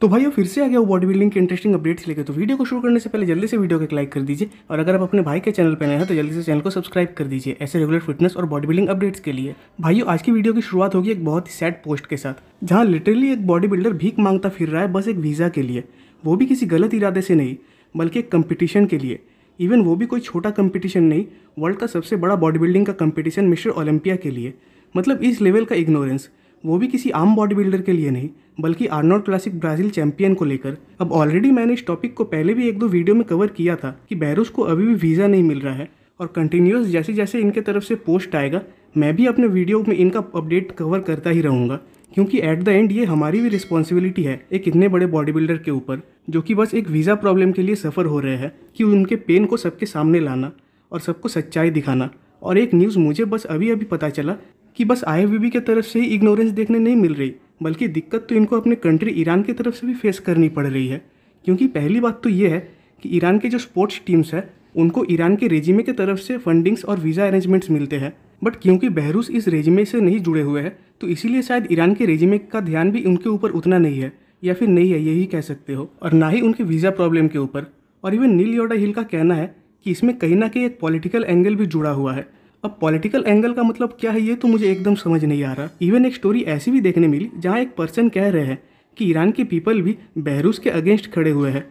तो भाइयों फिर से आ गया वो बॉडी बिल्डिंग के इंटरेस्टिंग अपडेट्स लेके। तो वीडियो को शुरू करने से पहले जल्दी से वीडियो को एक लाइक कर दीजिए, और अगर आप अपने भाई के चैनल पर नए हैं तो जल्दी से चैनल को सब्सक्राइब कर दीजिए ऐसे रेगुलर फिटनेस और बॉडी बिल्डिंग अपडेट्स के लिए। भाइयों आज की वीडियो की शुरुआत होगी एक बहुत ही सैड पोस्ट के साथ, जहाँ लिटरली एक बॉडी बिल्डर भीख मांगता फिर रहा है बस एक वीज़ा के लिए, वो भी किसी गलत इरादे से नहीं बल्कि एक कंपटीशन के लिए। इवन वो भी कोई छोटा कंपटीशन नहीं, वर्ल्ड का सबसे बड़ा बॉडी बिल्डिंग का कंपटीशन मिस्टर ओलंपिया के लिए। मतलब इस लेवल का इग्नोरेंस, वो भी किसी आम बॉडी बिल्डर के लिए नहीं बल्कि आर्नोल्ड क्लासिक ब्राज़ील चैंपियन को लेकर। अब ऑलरेडी मैंने इस टॉपिक को पहले भी एक दो वीडियो में कवर किया था कि बेलारूस को अभी भी वीज़ा नहीं मिल रहा है, और कंटिन्यूस जैसे जैसे इनके तरफ से पोस्ट आएगा मैं भी अपने वीडियो में इनका अपडेट कवर करता ही रहूँगा, क्योंकि एट द एंड ये हमारी भी रिस्पॉन्सिबिलिटी है एक इतने बड़े बॉडी बिल्डर के ऊपर जो कि बस एक वीज़ा प्रॉब्लम के लिए सफ़र हो रहे हैं, कि उनके पेन को सबके सामने लाना और सबको सच्चाई दिखाना। और एक न्यूज़ मुझे बस अभी अभी पता चला कि बस आईएफबीबी की तरफ से ही इग्नोरेंस देखने नहीं मिल रही, बल्कि दिक्कत तो इनको अपने कंट्री ईरान की तरफ से भी फेस करनी पड़ रही है। क्योंकि पहली बात तो ये है कि ईरान के जो स्पोर्ट्स टीम्स है उनको ईरान के रेजिमे की तरफ से फंडिंग्स और वीज़ा अरेंजमेंट्स मिलते हैं, बट क्योंकि बेलारूस इस रेजिमे से नहीं जुड़े हुए हैं तो इसीलिए शायद ईरान के रेजिमे का ध्यान भी उनके ऊपर उतना नहीं है, या फिर नहीं है यही कह सकते हो, और ना ही उनके वीज़ा प्रॉब्लम के ऊपर। और इवन नील योडा हिल का कहना है कि इसमें कहीं ना कहीं एक पॉलिटिकल एंगल भी जुड़ा हुआ है। अब पॉलिटिकल एंगल का मतलब क्या है ये तो मुझे एकदम समझ नहीं आ रहा। इवन एक स्टोरी ऐसी भी देखने मिली जहाँ एक पर्सन कह रहे हैं कि ईरान के पीपल भी बेलारूस के अगेंस्ट खड़े हुए हैं।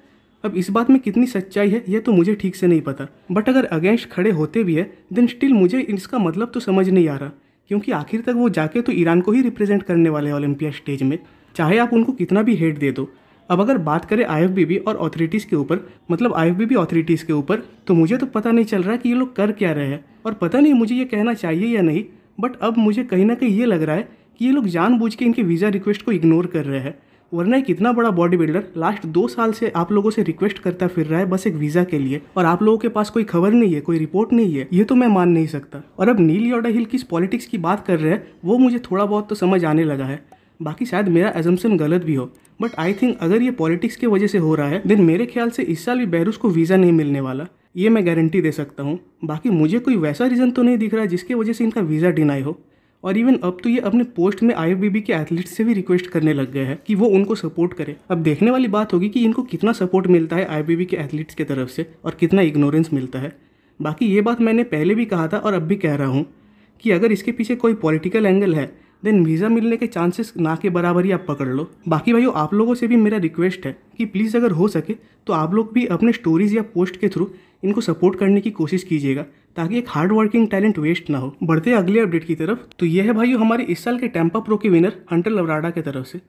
अब इस बात में कितनी सच्चाई है ये तो मुझे ठीक से नहीं पता, बट अगर अगेंस्ट खड़े होते भी है देन स्टिल मुझे इसका मतलब तो समझ नहीं आ रहा, क्योंकि आखिर तक वो जाके तो ईरान को ही रिप्रेजेंट करने वाले हैं ओलंपिया स्टेज में, चाहे आप उनको कितना भी हेट दे दो। अब अगर बात करें आईएफबीबी और अथॉरिटीज़ के ऊपर, मतलब आईएफबीबी अथॉरिटीज़ के ऊपर, तो मुझे तो पता नहीं चल रहा कि ये लोग कर क्या रहे हैं, और पता नहीं मुझे ये कहना चाहिए या नहीं, बट अब मुझे कहीं ना कहीं ये लग रहा है कि ये लोग जानबूझ के इनके वीज़ा रिक्वेस्ट को इग्नोर कर रहे हैं। वरना एक इतना बड़ा बॉडी बिल्डर लास्ट 2 साल से आप लोगों से रिक्वेस्ट करता फिर रहा है बस एक वीज़ा के लिए, और आप लोगों के पास कोई खबर नहीं है, कोई रिपोर्ट नहीं है, ये तो मैं मान नहीं सकता। और अब नील योडा हिल किस पॉलिटिक्स की बात कर रहे हैं वो मुझे थोड़ा बहुत तो समझ आने लगा है, बाकी शायद मेरा एजम्पशन गलत भी हो, बट आई थिंक अगर ये पॉलिटिक्स की वजह से हो रहा है देन मेरे ख्याल से इस साल भी बेलारूस को वीज़ा नहीं मिलने वाला, ये मैं गारंटी दे सकता हूँ। बाकी मुझे कोई वैसा रीज़न तो नहीं दिख रहा जिसकी वजह से इनका वीज़ा डिनाई हो। और इवन अब तो ये अपने पोस्ट में आईएफबीबी के एथलीट्स से भी रिक्वेस्ट करने लग गए हैं कि वो उनको सपोर्ट करे। अब देखने वाली बात होगी कि इनको कितना सपोर्ट मिलता है आईएफबीबी के एथलीट्स की तरफ से और कितना इग्नोरेंस मिलता है। बाकी ये बात मैंने पहले भी कहा था और अब भी कह रहा हूँ कि अगर इसके पीछे कोई पॉलिटिकल एंगल है देन वीज़ा मिलने के चांसेस ना के बराबर ही आप पकड़ लो। बाकी भाइयों आप लोगों से भी मेरा रिक्वेस्ट है कि प्लीज़ अगर हो सके तो आप लोग भी अपने स्टोरीज़ या पोस्ट के थ्रू इनको सपोर्ट करने की कोशिश कीजिएगा, ताकि एक हार्ड वर्किंग टैलेंट वेस्ट ना हो। बढ़ते अगले अपडेट की तरफ, तो ये है भाइयों हमारे इस साल के टेम्पा प्रो के विनर हंटर लवराडा की तरफ से।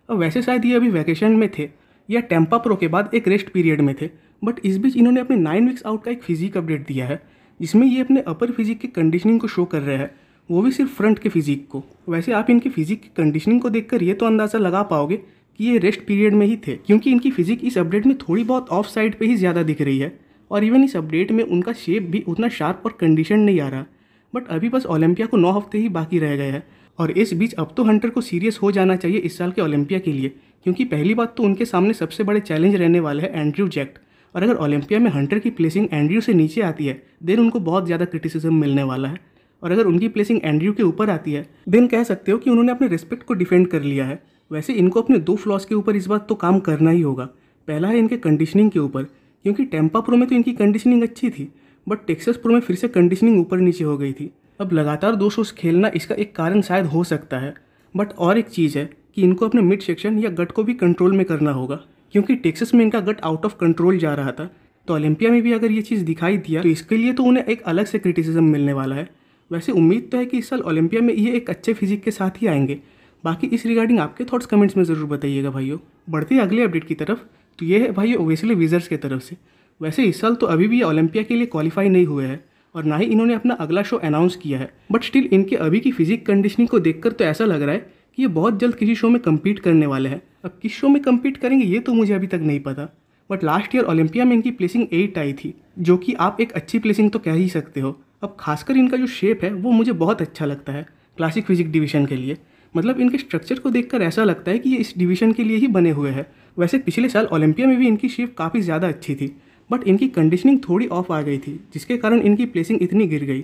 अब वैसे शायद ये अभी वैकेशन में थे या टेम्पा प्रो के बाद एक रेस्ट पीरियड में थे, बट इस बीच इन्होंने अपने 9 वीक्स आउट का एक फिजिक अपडेट दिया है, जिसमें ये अपने अपर फिजिक की कंडीशनिंग को शो कर रहे हैं, वो भी सिर्फ फ्रंट के फिजिक को। वैसे आप इनकी फिजिक की कंडीशनिंग को देखकर ये तो अंदाज़ा लगा पाओगे कि ये रेस्ट पीरियड में ही थे, क्योंकि इनकी फिजिक इस अपडेट में थोड़ी बहुत ऑफ साइड पे ही ज़्यादा दिख रही है, और इवन इस अपडेट में उनका शेप भी उतना शार्प और कंडीशन नहीं आ रहा। बट अभी बस ओलंपिया को 9 हफ्ते ही बाकी रह गए हैं, और इस बीच अब तो हंटर को सीरियस हो जाना चाहिए इस साल के ओलंपिया के लिए, क्योंकि पहली बात तो उनके सामने सबसे बड़े चैलेंज रहने वाले हैं एंड्रयू जैक्ट, और अगर ओलंपिया में हंटर की प्लेसिंग एंड्रयू से नीचे आती है देन उनको बहुत ज़्यादा क्रिटिसिज्म मिलने वाला है, और अगर उनकी प्लेसिंग एंड्रयू के ऊपर आती है देन कह सकते हो कि उन्होंने अपने रिस्पेक्ट को डिफेंड कर लिया है। वैसे इनको अपने 2 फ्लॉस के ऊपर इस बार तो काम करना ही होगा। पहला है इनके कंडीशनिंग के ऊपर, क्योंकि टेम्पा प्रो में तो इनकी कंडीशनिंग अच्छी थी, बट टेक्सास प्रो में फिर से कंडीशनिंग ऊपर नीचे हो गई थी। अब लगातार 2 शोज खेलना इसका एक कारण शायद हो सकता है, बट और एक चीज़ है कि इनको अपने मिड सेक्शन या गट को भी कंट्रोल में करना होगा, क्योंकि टेक्सास में इनका गट आउट ऑफ कंट्रोल जा रहा था, तो ओलंपिया में भी अगर ये चीज़ दिखाई दिया तो इसके लिए तो उन्हें एक अलग से क्रिटिसिज्म मिलने वाला है। वैसे उम्मीद तो है कि इस साल ओलंपिया में ये एक अच्छे फिजिक के साथ ही आएंगे। बाकी इस रिगार्डिंग आपके थॉट्स कमेंट्स में ज़रूर बताइएगा भाइयों। बढ़ते हैं अगले अपडेट की तरफ, तो ये है भाई वेस्ले विजर्स की तरफ से। वैसे इस साल तो अभी भी ये ओलंपिया के लिए क्वालिफाई नहीं हुए हैं, और ना ही इन्होंने अपना अगला शो अनाउंस किया है, बट स्टिल इनके अभी की फिजिक कंडीशनिंग को देखकर तो ऐसा लग रहा है कि ये बहुत जल्द किसी शो में कम्पीट करने वाले हैं। अब किस शो में कम्पीट करेंगे ये तो मुझे अभी तक नहीं पता, बट लास्ट ईयर ओलंपिया में इनकी प्लेसिंग 8 आई थी, जो कि आप एक अच्छी प्लेसिंग तो कह ही सकते हो। अब खासकर इनका जो शेप है वो मुझे बहुत अच्छा लगता है क्लासिक फिजिक डिवीजन के लिए, मतलब इनके स्ट्रक्चर को देखकर ऐसा लगता है कि ये इस डिवीजन के लिए ही बने हुए हैं। वैसे पिछले साल ओलंपिया में भी इनकी शेप काफ़ी ज़्यादा अच्छी थी, बट इनकी कंडीशनिंग थोड़ी ऑफ आ गई थी, जिसके कारण इनकी प्लेसिंग इतनी गिर गई।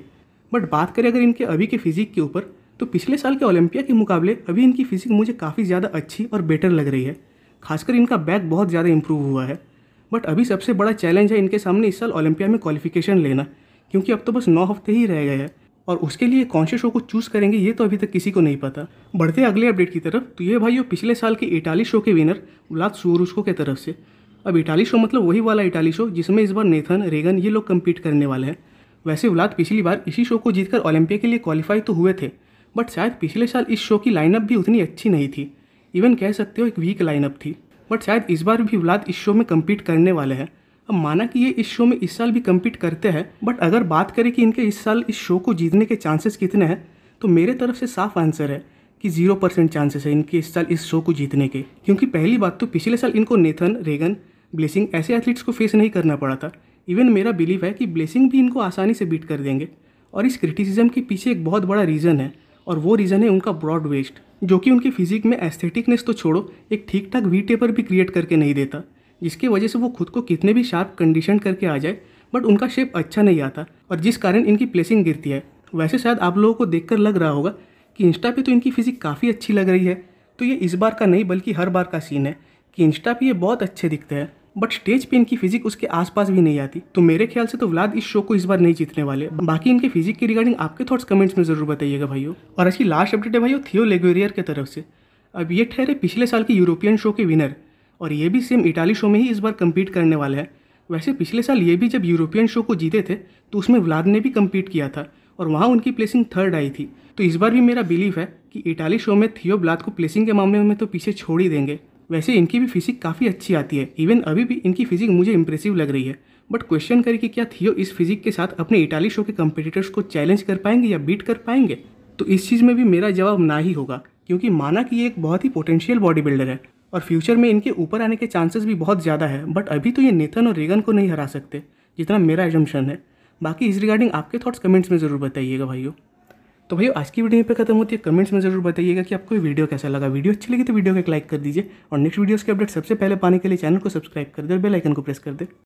बट बात करें अगर इनके अभी के फिजिक के ऊपर, तो पिछले साल के ओलंपिया के मुकाबले अभी इनकी फिजिक मुझे काफ़ी ज़्यादा अच्छी और बेटर लग रही है। खासकर इनका बैक बहुत ज़्यादा इंप्रूव हुआ है। बट अभी सबसे बड़ा चैलेंज है इनके सामने इस साल ओलंपिया में क्वालिफिकेशन लेना, क्योंकि अब तो बस 9 हफ्ते ही रह गए हैं और उसके लिए कौन से शो को चूज़ करेंगे ये तो अभी तक किसी को नहीं पता। बढ़ते हैं अगले अपडेट की तरफ। तो ये भाइयों पिछले साल के इटाली शो के विनर व्लाद सुवोरुस्को के तरफ से। अब इटाली शो मतलब वही वाला इटाली शो जिसमें इस बार नेथन, रेगन ये लोग कम्पीट करने वाले हैं। वैसे व्लाद पिछली बार इसी शो को जीतकर ओलंपिया के लिए क्वालिफाई तो हुए थे, बट शायद पिछले साल इस शो की लाइनअप भी उतनी अच्छी नहीं थी, इवन कह सकते हो एक वीक लाइनअप थी। बट शायद इस बार भी व्लाद इस शो में कम्पीट करने वाले हैं। अब माना कि ये इस शो में इस साल भी कम्पीट करते हैं, बट अगर बात करें कि इनके इस साल इस शो को जीतने के चांसेस कितने हैं, तो मेरे तरफ से साफ आंसर है कि 0% चांसेस है इनके इस साल इस शो को जीतने के। क्योंकि पहली बात तो पिछले साल इनको नेथन, रेगन, ब्लेसिंग ऐसे एथलीट्स को फेस नहीं करना पड़ा था। इवन मेरा बिलीव है कि ब्लेसिंग भी इनको आसानी से बीट कर देंगे। और इस क्रिटिसिज्म के पीछे एक बहुत बड़ा रीज़न है, और वो रीज़न है उनका ब्रॉड वेस्ट, जो कि उनके फिजिक में एस्थेटिकनेस तो छोड़ो, एक ठीक ठाक वी टेपर भी क्रिएट करके नहीं देता, जिसकी वजह से वो खुद को कितने भी शार्प कंडीशन करके आ जाए बट उनका शेप अच्छा नहीं आता, और जिस कारण इनकी प्लेसिंग गिरती है। वैसे शायद आप लोगों को देखकर लग रहा होगा कि इंस्टा पे तो इनकी फिजिक काफ़ी अच्छी लग रही है, तो ये इस बार का नहीं बल्कि हर बार का सीन है कि इंस्टा पे ये बहुत अच्छे दिखते हैं, बट स्टेज पे इनकी फिजिक उसके आसपास भी नहीं आती। तो मेरे ख्याल से तो व्लाद इस शो को इस बार नहीं जीतने वाले। बाकी इनके फिजिक के रिगार्डिंग आपके थॉट्स कमेंट्स में जरूर बताइएगा भाइयों। और आज की लास्ट अपडेट है भाइयों थियो लेगोरियर की तरफ से। अब ये ठहरे पिछले साल के यूरोपियन शो के विनर, और ये भी सेम इटाली शो में ही इस बार कम्पीट करने वाले हैं। वैसे पिछले साल ये भी जब यूरोपियन शो को जीते थे तो उसमें व्लाद ने भी कम्पीट किया था और वहाँ उनकी प्लेसिंग 3rd आई थी। तो इस बार भी मेरा बिलीव है कि इटाली शो में थियो व्लाद को प्लेसिंग के मामले में तो पीछे छोड़ ही देंगे। वैसे इनकी भी फिजिक काफ़ी अच्छी आती है, इवन अभी भी इनकी फिजिक मुझे इंप्रेसिव लग रही है। बट क्वेश्चन करें कि क्या थियो इस फिजिक के साथ अपने इटाली शो के कंपटीटर्स को चैलेंज कर पाएंगे या बीट कर पाएंगे, तो इस चीज़ में भी मेरा जवाब ना ही होगा, क्योंकि माना कि ये एक बहुत ही पोटेंशियल बॉडी बिल्डर है और फ्यूचर में इनके ऊपर आने के चांसेस भी बहुत ज़्यादा है। बट अभी तो ये नेथन और रेगन को नहीं हरा सकते, जितना मेरा एजम्पशन है। बाकी इस रिगार्डिंग आपके थॉट्स कमेंट्स में ज़रूर बताइएगा भाइयों। तो भाइयों आज की वीडियो यहीं पे खत्म होती है। कमेंट्स में जरूर बताइएगा कि आपको ये वीडियो कैसा लगा। वीडियो अच्छी लगी तो वीडियो को एक लाइक कर दीजिए और नेक्स्ट वीडियोस के अपडेट सबसे पहले पाने के लिए चैनल को सब्सक्राइब कर दे और बेल आइकन को प्रेस कर दे।